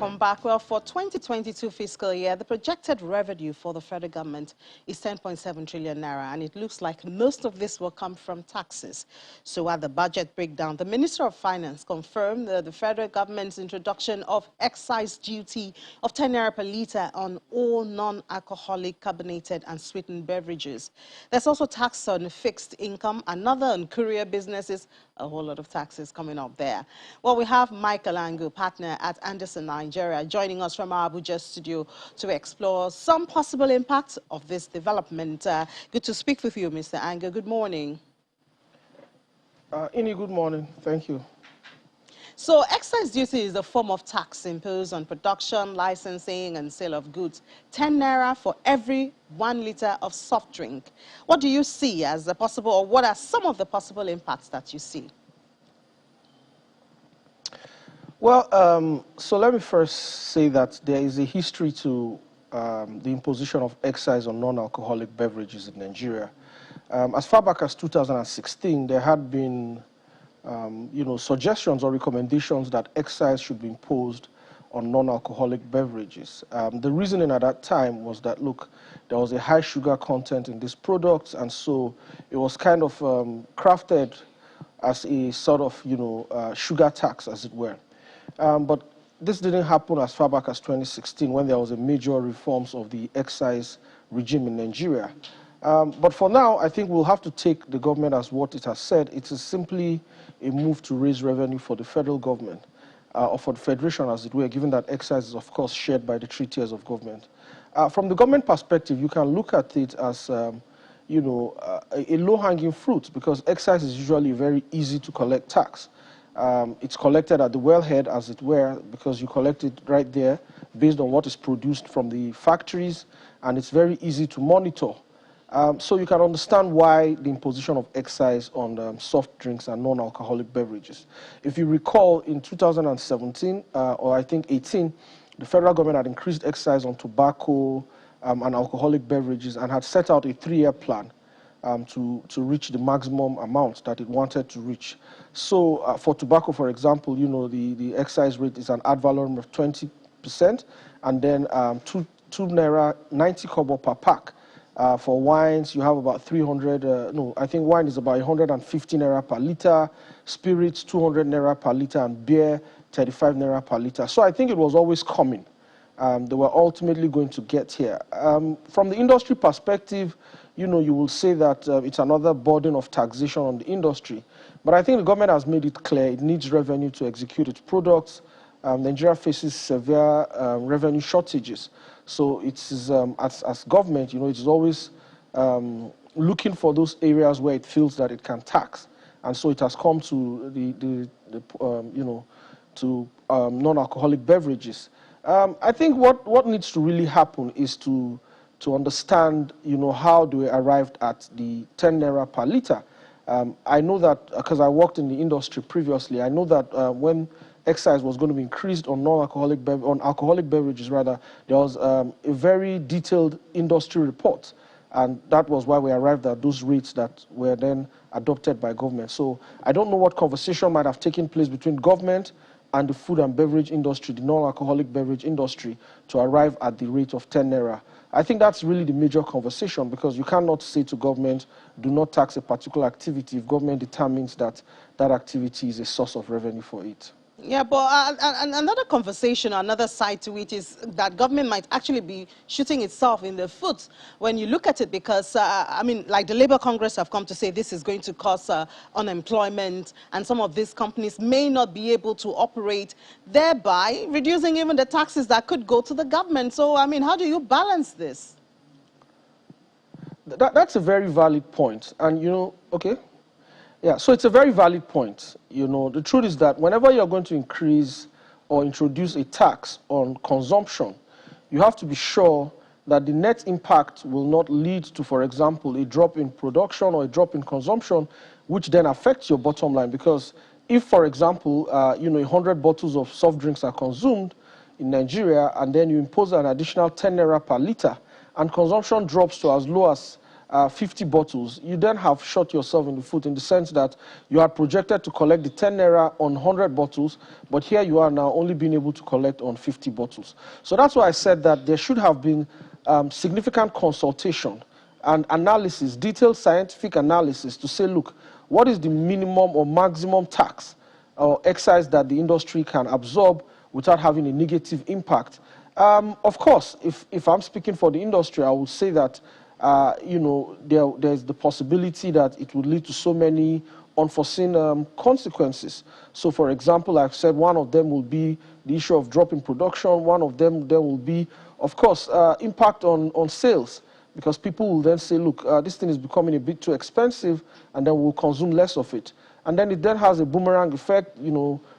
Welcome back. Well, for 2022 fiscal year, the projected revenue for the federal government is 10.7 trillion naira, and it looks like most of this will come from taxes. So at the budget breakdown, the Minister of Finance confirmed the federal government's introduction of excise duty of 10 naira per litre on all non-alcoholic carbonated and sweetened beverages. There's also tax on fixed income, another on courier businesses, a whole lot of taxes coming up there. Well, we have Michael Ango, partner at Anderson, Nigeria, joining us from our Abuja studio to explore some possible impacts of this development. Good to speak with you, Mr. Ango. Good morning. Ini, good morning. Thank you. So excise duty is a form of tax imposed on production, licensing and sale of goods. 10 naira for every 1 litre of soft drink. What do you see as the possible, or what are some of the possible impacts that you see? Well, so let me first say that there is a history to the imposition of excise on non-alcoholic beverages in Nigeria. As far back as 2016, there had been suggestions or recommendations that excise should be imposed on non-alcoholic beverages. The reasoning at that time was that, look, there was a high sugar content in these products, and so it was kind of crafted as a sort of, sugar tax, as it were. But this didn't happen as far back as 2016, when there was a major reforms of the excise regime in Nigeria. But for now, I think we'll have to take the government as what it has said. It is simply a move to raise revenue for the federal government, or for the federation, as it were, given that excise is, of course, shared by the 3 tiers of government. From the government perspective, you can look at it as, a low-hanging fruit, because excise is usually very easy to collect tax. It's collected at the wellhead, as it were, because you collect it right there based on what is produced from the factories, and it's very easy to monitor. So you can understand why the imposition of excise on soft drinks and non-alcoholic beverages. If you recall, in 2017, or I think 18, the federal government had increased excise on tobacco and alcoholic beverages and had set out a 3-year plan to reach the maximum amount that it wanted to reach. So for tobacco, for example, the excise rate is an ad valorem of 20%, and then 2 naira 90 kobo per pack. For wines, you have about 300, I think wine is about 150 naira per litre, spirits 200 naira per litre, and beer 35 naira per litre. So I think it was always coming. They were ultimately going to get here. From the industry perspective, you will say that it's another burden of taxation on the industry. But I think the government has made it clear it needs revenue to execute its products. Nigeria faces severe revenue shortages. So it's as government, it is always looking for those areas where it feels that it can tax, and so it has come to non-alcoholic beverages. I think what needs to really happen is to understand, how do we arrived at the 10 naira per litre. I know that because I worked in the industry previously. I know that when excise was going to be increased on alcoholic beverages, rather, there was a very detailed industry report, and that was why we arrived at those rates that were then adopted by government. So I don't know what conversation might have taken place between government and the food and beverage industry, the non-alcoholic beverage industry, to arrive at the rate of 10 naira. I think that's really the major conversation, because you cannot say to government, do not tax a particular activity if government determines that that activity is a source of revenue for it. Yeah, but another conversation, another side to it is that government might actually be shooting itself in the foot when you look at it, because, like the Labour Congress have come to say this is going to cause unemployment, and some of these companies may not be able to operate, thereby reducing even the taxes that could go to the government. So, how do you balance this? That's a very valid point. And, okay. Yeah, so it's a very valid point. The truth is that whenever you're going to increase or introduce a tax on consumption, you have to be sure that the net impact will not lead to, for example, a drop in production or a drop in consumption, which then affects your bottom line. Because if, for example, 100 bottles of soft drinks are consumed in Nigeria, and then you impose an additional 10 naira per litre, and consumption drops to as low as 50 bottles, you then have shot yourself in the foot in the sense that you are projected to collect the 10 naira on 100 bottles, but here you are now only being able to collect on 50 bottles. So that's why I said that there should have been significant consultation and analysis, detailed scientific analysis to say, look, what is the minimum or maximum tax or excise that the industry can absorb without having a negative impact? Of course, if I'm speaking for the industry, I would say that there's the possibility that it would lead to so many unforeseen consequences. So, for example, I've said one of them will be the issue of drop in production. One of them there will be, of course, impact on sales, because people will then say, look, this thing is becoming a bit too expensive, and then we'll consume less of it. And then it then has a boomerang effect,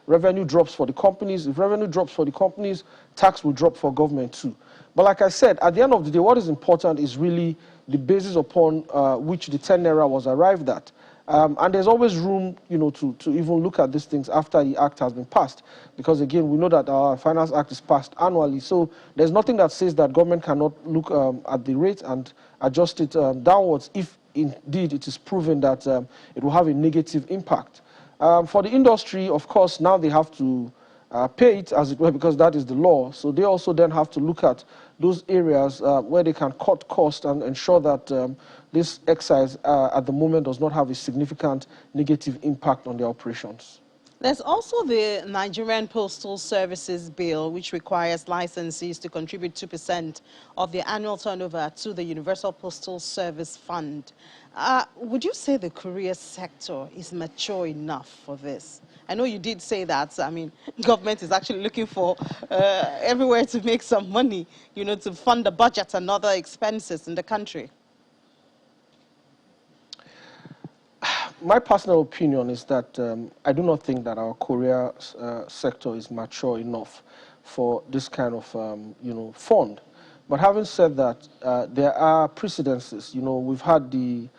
revenue drops for the companies. If revenue drops for the companies, tax will drop for government too. But like I said, at the end of the day, what is important is really the basis upon which the 10 naira was arrived at. And there's always room, to even look at these things after the act has been passed. Because again, we know that our Finance Act is passed annually. So there's nothing that says that government cannot look at the rate and adjust it downwards if indeed it is proven that it will have a negative impact. For the industry, of course, now they have to pay it, as it were, because that is the law. So they also then have to look at those areas where they can cut costs and ensure that this excise at the moment does not have a significant negative impact on their operations. There's also the Nigerian Postal Services Bill, which requires licensees to contribute 2% of their annual turnover to the Universal Postal Service Fund. Would you say the courier sector is mature enough for this? I know you did say that. I mean, government is actually looking for everywhere to make some money, to fund the budget and other expenses in the country. My personal opinion is that I do not think that our courier sector is mature enough for this kind of, fund. But having said that, there are precedences. We've had the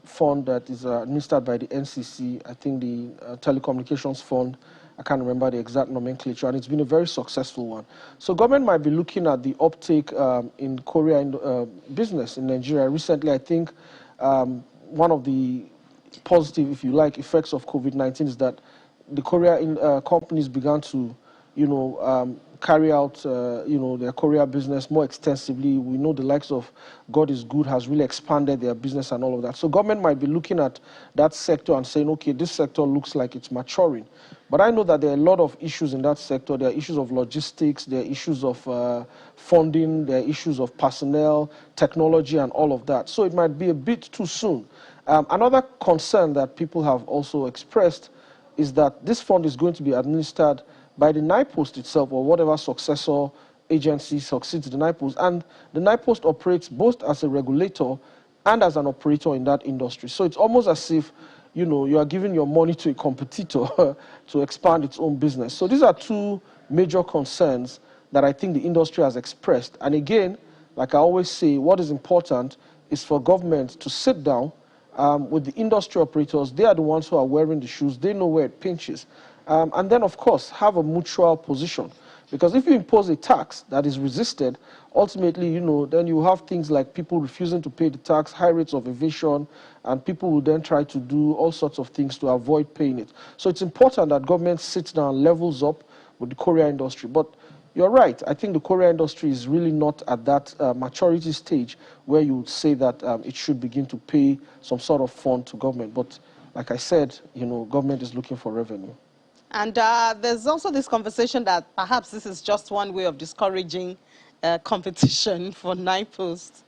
fund that is administered by the NCC, I think the Telecommunications Fund. I can't remember the exact nomenclature, and it's been a very successful one. So government might be looking at the uptake in courier business in Nigeria. Recently, I think one of the positive, if you like, effects of COVID-19 is that the courier companies began to, carry out, their courier business more extensively. We know the likes of God is Good has really expanded their business and all of that. So government might be looking at that sector and saying, okay, this sector looks like it's maturing. But I know that there are a lot of issues in that sector. There are issues of logistics, there are issues of funding, there are issues of personnel, technology, and all of that. So it might be a bit too soon. Another concern that people have also expressed is that this fund is going to be administered by the NIPOST itself, or whatever successor agency succeeds the NIPOST. And the NIPOST operates both as a regulator and as an operator in that industry. So it's almost as if, you are giving your money to a competitor to expand its own business. So these are two major concerns that I think the industry has expressed. And again, like I always say, what is important is for government to sit down with the industry operators. They are the ones who are wearing the shoes. They know where it pinches. And then, of course, have a mutual position. Because if you impose a tax that is resisted, ultimately, then you have things like people refusing to pay the tax, high rates of evasion, and people will then try to do all sorts of things to avoid paying it. So it's important that government sits down, levels up with the courier industry. But you're right. I think the courier industry is really not at that maturity stage where you would say that it should begin to pay some sort of fund to government. But like I said, government is looking for revenue. And there's also this conversation that perhaps this is just one way of discouraging competition for NIPOST.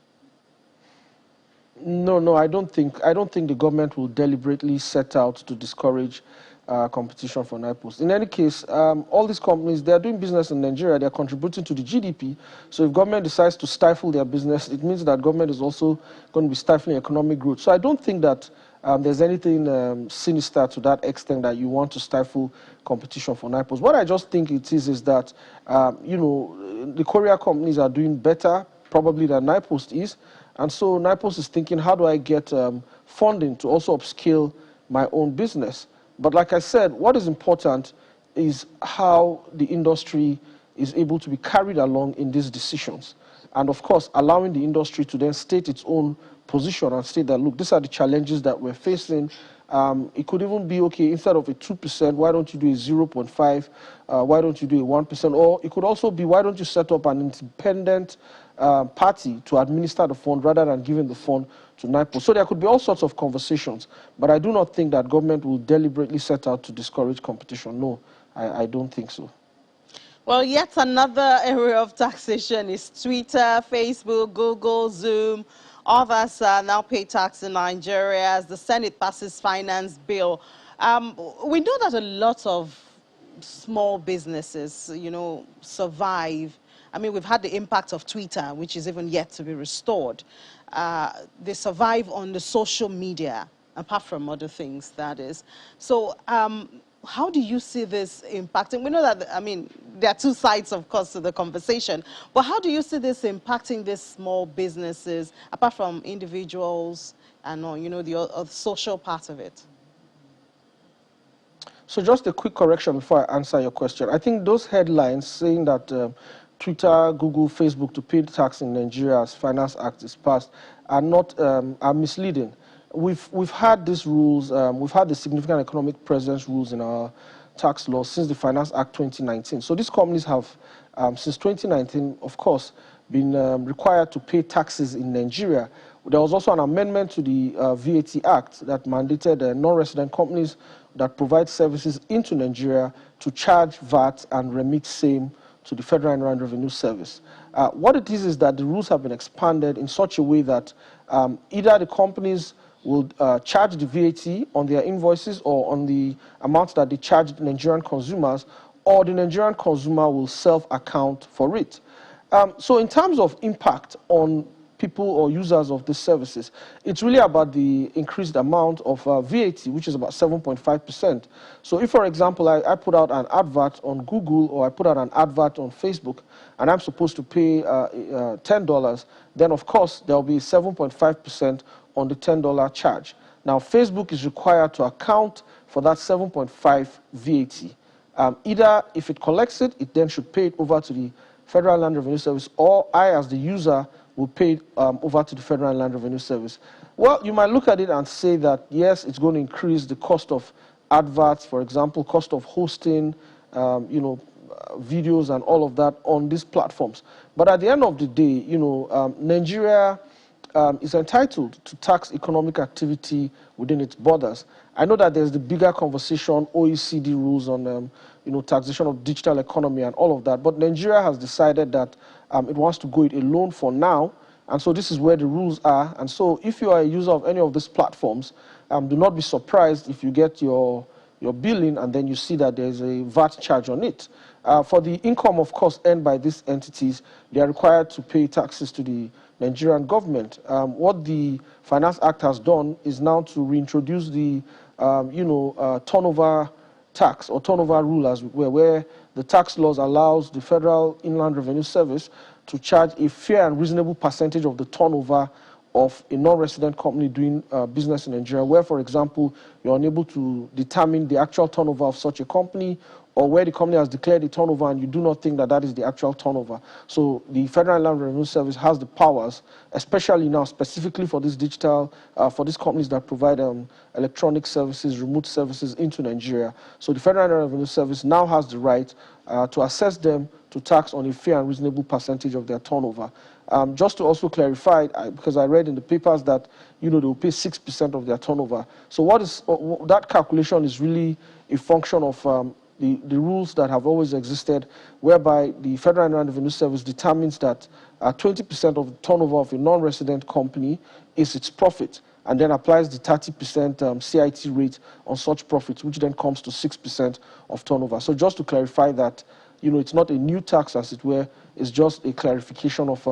No, I don't think the government will deliberately set out to discourage competition for NIPOST. In any case, all these companies, they are doing business in Nigeria. They are contributing to the GDP. So if government decides to stifle their business, it means that government is also going to be stifling economic growth. So I don't think that there's anything sinister to that extent that you want to stifle competition for NIPOST. What I just think it is that, the courier companies are doing better probably than NIPOST is. And so NIPOST is thinking, how do I get funding to also upscale my own business? But like I said, what is important is how the industry is able to be carried along in these decisions. and of course allowing the industry to then state its own position and state that, look, these are the challenges that we're facing. It could even be, okay, instead of a 2%, why don't you do a 0.5? Why don't you do a 1%? Or it could also be, why don't you set up an independent party to administer the fund rather than giving the fund to NIPO? So there could be all sorts of conversations, but I do not think that government will deliberately set out to discourage competition. No, I don't think so. Well, yet another area of taxation is Twitter, Facebook, Google, Zoom. Others now pay tax in Nigeria as the Senate passes finance bill. We know that a lot of small businesses, survive. I mean, we've had the impact of Twitter, which is even yet to be restored. They survive on the social media, apart from other things, that is. So, how do you see this impacting? We know that, I mean, there are two sides, of course, to the conversation, but how do you see this impacting these small businesses, apart from individuals and, the social part of it? So just a quick correction before I answer your question. I think those headlines saying that Twitter, Google, Facebook to pay tax in Nigeria as Finance Act is passed are not are misleading. We've had these rules. We've had the significant economic presence rules in our tax law since the Finance Act 2019. So these companies have, since 2019, of course, been required to pay taxes in Nigeria. There was also an amendment to the VAT Act that mandated non-resident companies that provide services into Nigeria to charge VAT and remit same to the Federal Inland Revenue Service. What it is that the rules have been expanded in such a way that either the companies will charge the VAT on their invoices or on the amounts that they charge Nigerian consumers, or the Nigerian consumer will self-account for it. So in terms of impact on people or users of these services, it's really about the increased amount of VAT, which is about 7.5%. So if, for example, I put out an advert on Google or I put out an advert on Facebook and I'm supposed to pay $10, then of course there will be 7.5% on the $10 charge. Now, Facebook is required to account for that 7.5 VAT. Either if it collects it, it then should pay it over to the Federal Land Revenue Service, or I, as the user, will pay over to the Federal Land Revenue Service. Well, you might look at it and say that, yes, it's going to increase the cost of adverts, for example, cost of hosting, videos and all of that on these platforms. But at the end of the day, Nigeria is entitled to tax economic activity within its borders. I know that there's the bigger conversation, OECD rules on taxation of digital economy and all of that, but Nigeria has decided that it wants to go it alone for now, and so this is where the rules are. And so if you are a user of any of these platforms, do not be surprised if you get your billing and then you see that there's a VAT charge on it. For the income, of course, earned by these entities, they are required to pay taxes to the Nigerian government. What the Finance Act has done is now to reintroduce the turnover tax or turnover rule, as where the tax laws allows the Federal Inland Revenue Service to charge a fair and reasonable percentage of the turnover of a non-resident company doing business in Nigeria, where, for example, you're unable to determine the actual turnover of such a company, or where the company has declared a turnover and you do not think that that is the actual turnover. So the Federal Land Revenue Service has the powers, especially now specifically for this digital, for these companies that provide electronic services, remote services into Nigeria. So the Federal Land Revenue Service now has the right to assess them to tax on a fair and reasonable percentage of their turnover. Just to also clarify, because I read in the papers that they will pay 6% of their turnover. So that calculation is really a function of the rules that have always existed, whereby the Federal Inland Revenue Service determines that 20% of the turnover of a non-resident company is its profit, and then applies the 30% CIT rate on such profits, which then comes to 6% of turnover. So just to clarify that, it's not a new tax, as it were, it's just a clarification of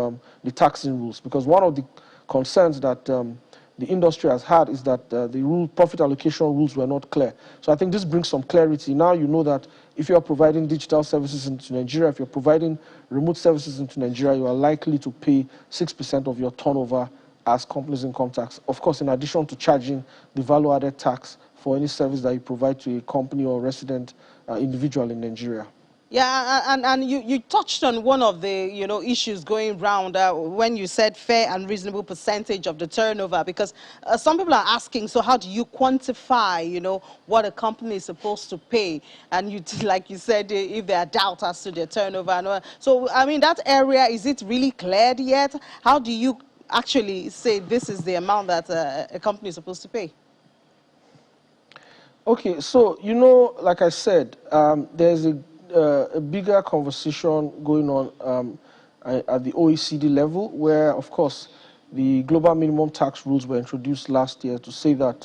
the taxing rules. Because one of the concerns that the industry has had is that the profit allocation rules were not clear. So I think this brings some clarity. Now you know that if you are providing digital services into Nigeria, if you're providing remote services into Nigeria, you are likely to pay 6% of your turnover as companies income tax. Of course, in addition to charging the value-added tax for any service that you provide to a company or resident individual in Nigeria. Yeah, and you touched on one of the, issues going round when you said fair and reasonable percentage of the turnover, because some people are asking, so how do you quantify, what a company is supposed to pay? And you, like you said, if there are doubts as to their turnover. And all. So, I mean, that area, is it really cleared yet? How do you actually say this is the amount that a company is supposed to pay? Okay, so like I said, there's a bigger conversation going on at the OECD level, where, of course, the global minimum tax rules were introduced last year to say that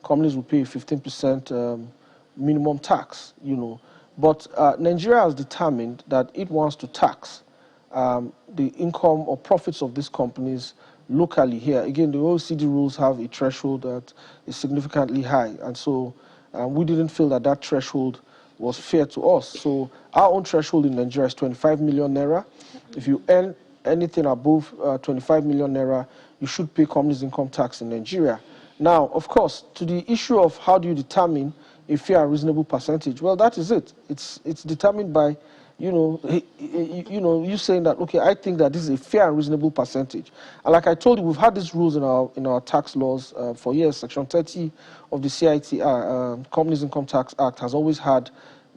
companies will pay 15% minimum tax. But Nigeria has determined that it wants to tax the income or profits of these companies locally here. Again, the OECD rules have a threshold that is significantly high, and so we didn't feel that that threshold was fair to us. So our own threshold in Nigeria is 25 million naira. If you earn anything above 25 million naira, you should pay companies income tax in Nigeria. Now, of course, to the issue of how do you determine a fair and reasonable percentage, well, that is it. It's determined by you saying that, okay, I think that this is a fair and reasonable percentage. And like I told you, we've had these rules in our tax laws for years. Section 30 of the CIT, Companies Income Tax Act, has always had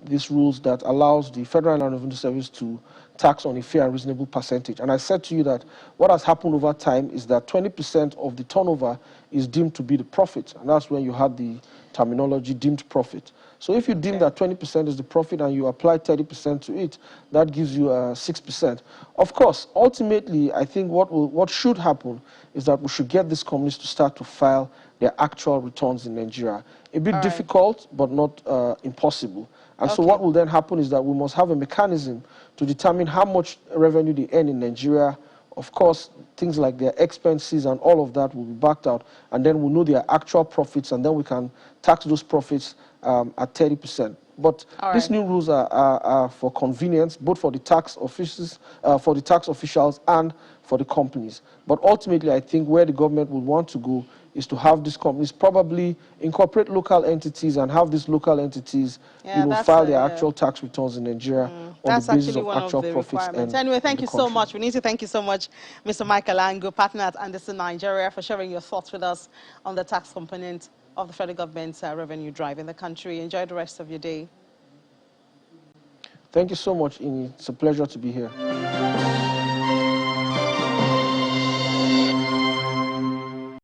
these rules that allows the Federal Inland Revenue Service to tax on a fair and reasonable percentage. And I said to you that what has happened over time is that 20% of the turnover is deemed to be the profit, and that's when you had the terminology deemed profit. So if you deem that 20% is the profit and you apply 30% to it, that gives you 6%. Of course, ultimately, I think what should happen is that we should get these companies to start to file their actual returns in Nigeria. A bit difficult, but not impossible. And so what will then happen is that we must have a mechanism to determine how much revenue they earn in Nigeria. Of course, things like their expenses and all of that will be backed out, and then we'll know their actual profits, and then we can tax those profits at 30%. But these new rules are for convenience, both for the tax officials, and for the companies. But ultimately, I think where the government would want to go is to have these companies probably incorporate local entities and have these local entities, file their actual tax returns in Nigeria on the basis of actual profits. Anyway, thank you so much. We need to thank you so much, Mr. Michael Ango, partner at Anderson Nigeria, for sharing your thoughts with us on the tax component of the federal government's revenue drive in the country. Enjoy the rest of your day. Thank you so much, Ini. It's a pleasure to be here.